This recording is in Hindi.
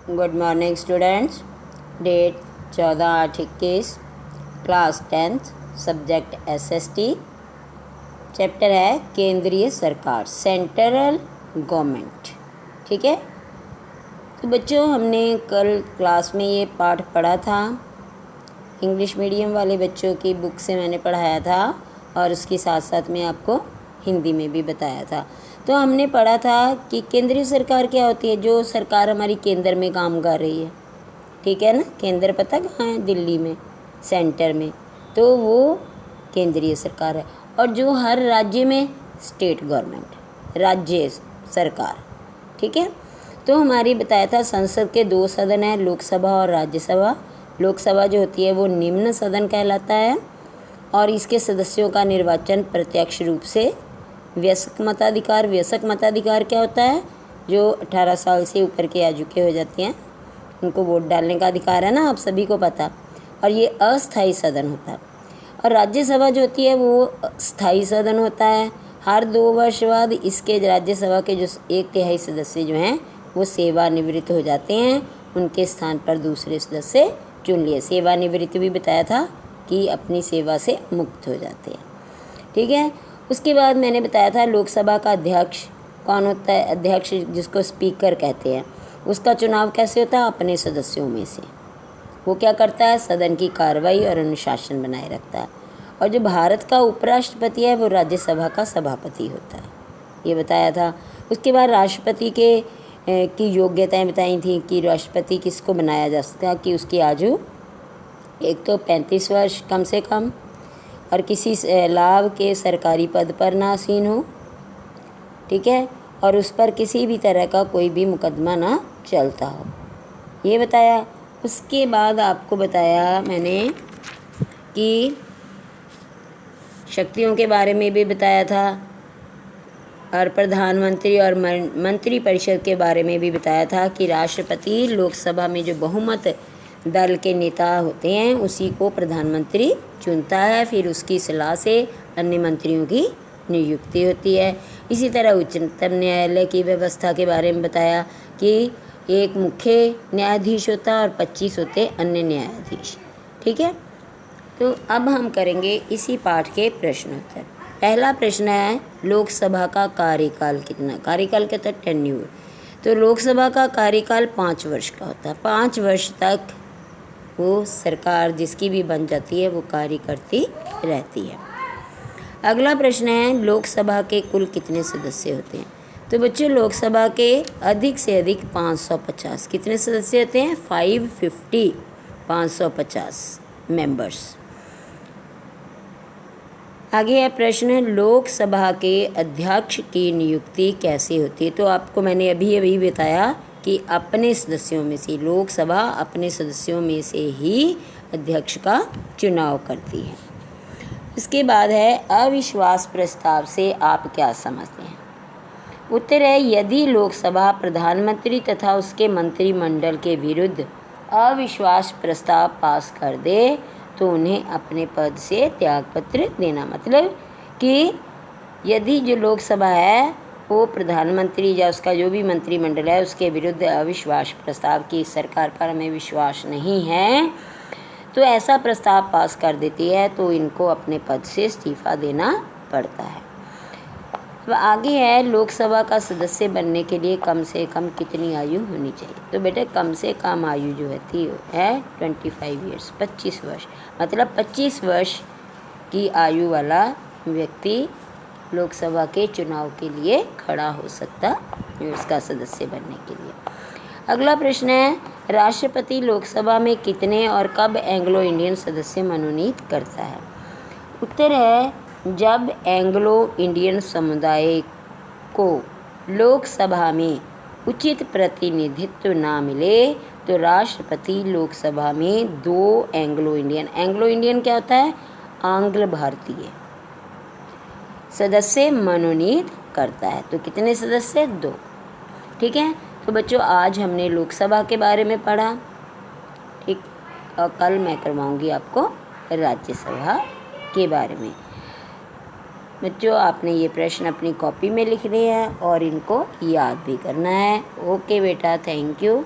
Good morning students. Date 14/8/21, class 10th, subject SST. Chapter है केंद्रीय सरकार, सेंट्रल गवर्नमेंट। ठीक है, तो बच्चों हमने कल क्लास में ये पाठ पढ़ा था। इंग्लिश मीडियम वाले बच्चों की बुक से मैंने पढ़ाया था और उसके साथ साथ में आपको हिंदी में भी बताया था। तो हमने पढ़ा था कि केंद्रीय सरकार क्या होती है, जो सरकार हमारी केंद्र में काम कर रही है। ठीक है ना, केंद्र पता कहाँ है? दिल्ली में, सेंटर में, तो वो केंद्रीय सरकार है। और जो हर राज्य में स्टेट गवर्नमेंट, राज्य सरकार। ठीक है, तो हमारी बताया था संसद के 2 सदन हैं, लोकसभा और राज्यसभा। लोकसभा जो होती है वो निम्न सदन कहलाता है और इसके सदस्यों का निर्वाचन प्रत्यक्ष रूप से वयस्क मताधिकार क्या होता है? जो 18 साल से ऊपर के आयु के हो जाते हैं उनको वोट डालने का अधिकार है ना, आप सभी को पता। और ये अस्थाई सदन होता है। और राज्यसभा जो होती है वो स्थायी सदन होता है। हर 2 वर्ष बाद इसके राज्यसभा के जो 1/3 सदस्य जो हैं वो सेवानिवृत्त हो जाते हैं, उनके स्थान पर दूसरे सदस्य चुन लिए। सेवानिवृत्त भी बताया था कि अपनी सेवा से मुक्त हो जाते हैं। ठीक है, उसके बाद मैंने बताया था लोकसभा का अध्यक्ष कौन होता है? अध्यक्ष जिसको स्पीकर कहते हैं, उसका चुनाव कैसे होता है? अपने सदस्यों में से। वो क्या करता है? सदन की कार्रवाई और अनुशासन बनाए रखता है। और जो भारत का उपराष्ट्रपति है वो राज्यसभा का सभापति होता है, ये बताया था। उसके बाद राष्ट्रपति की योग्यताएं बताई थी कि राष्ट्रपति किसको बनाया जा सकता है कि उसकी आयु एक तो 35 वर्ष कम से कम और किसी लाभ के सरकारी पद पर ना आसीन हो। ठीक है, और उस पर किसी भी तरह का कोई भी मुकदमा ना चलता हो, ये बताया। उसके बाद आपको बताया मैंने कि शक्तियों के बारे में भी बताया था और प्रधानमंत्री और मंत्री परिषद के बारे में भी बताया था कि राष्ट्रपति लोकसभा में जो बहुमत दल के नेता होते हैं उसी को प्रधानमंत्री चुनता है, फिर उसकी सलाह से अन्य मंत्रियों की नियुक्ति होती है। इसी तरह उच्चतम न्यायालय की व्यवस्था के बारे में बताया कि एक मुख्य न्यायाधीश होता है और 25 होते अन्य न्यायाधीश। ठीक है, तो अब हम करेंगे इसी पाठ के प्रश्नोत्तर। पहला प्रश्न है लोकसभा का कार्यकाल कितना? कार्यकाल कहता है टेन्यूर। तो लोकसभा का कार्यकाल 5 वर्ष का होता है। 5 वर्ष तक वो सरकार जिसकी भी बन जाती है वो कार्य करती रहती है। अगला प्रश्न है लोकसभा के कुल कितने सदस्य होते हैं? तो बच्चों लोकसभा के अधिक से अधिक 550 कितने सदस्य होते हैं? 550 मेंबर्स। आगे है प्रश्न लोकसभा के अध्यक्ष की नियुक्ति कैसे होती है? तो आपको मैंने अभी बताया कि अपने सदस्यों में से, लोकसभा अपने सदस्यों में से ही अध्यक्ष का चुनाव करती है। इसके बाद है अविश्वास प्रस्ताव से आप क्या समझते हैं? उत्तर है यदि लोकसभा प्रधानमंत्री तथा उसके मंत्रिमंडल के विरुद्ध अविश्वास प्रस्ताव पास कर दे तो उन्हें अपने पद से त्यागपत्र देना। मतलब कि यदि जो लोकसभा है वो प्रधानमंत्री या उसका जो भी मंत्रिमंडल है उसके विरुद्ध अविश्वास प्रस्ताव की सरकार पर हमें विश्वास नहीं है तो ऐसा प्रस्ताव पास कर देती है तो इनको अपने पद से इस्तीफा देना पड़ता है। अब आगे है लोकसभा का सदस्य बनने के लिए कम से कम कितनी आयु होनी चाहिए? तो बेटे कम से कम आयु जो है 25 ईयर्स, 25 वर्ष। मतलब 25 वर्ष की आयु वाला व्यक्ति लोकसभा के चुनाव के लिए खड़ा हो सकता है उसका सदस्य बनने के लिए। अगला प्रश्न है राष्ट्रपति लोकसभा में कितने और कब एंग्लो इंडियन सदस्य मनोनीत करता है? उत्तर है जब एंग्लो इंडियन समुदाय को लोकसभा में उचित प्रतिनिधित्व ना मिले तो राष्ट्रपति लोकसभा में 2 एंग्लो इंडियन क्या होता है? आंग्ल भारतीय सदस्य मनोनीत करता है। तो कितने सदस्य? 2। ठीक है, तो बच्चों आज हमने लोकसभा के बारे में पढ़ा। ठीक, और कल मैं करवाऊंगी आपको राज्यसभा के बारे में। बच्चों आपने ये प्रश्न अपनी कॉपी में लिख लिए हैं और इनको याद भी करना है। ओके बेटा, थैंक यू।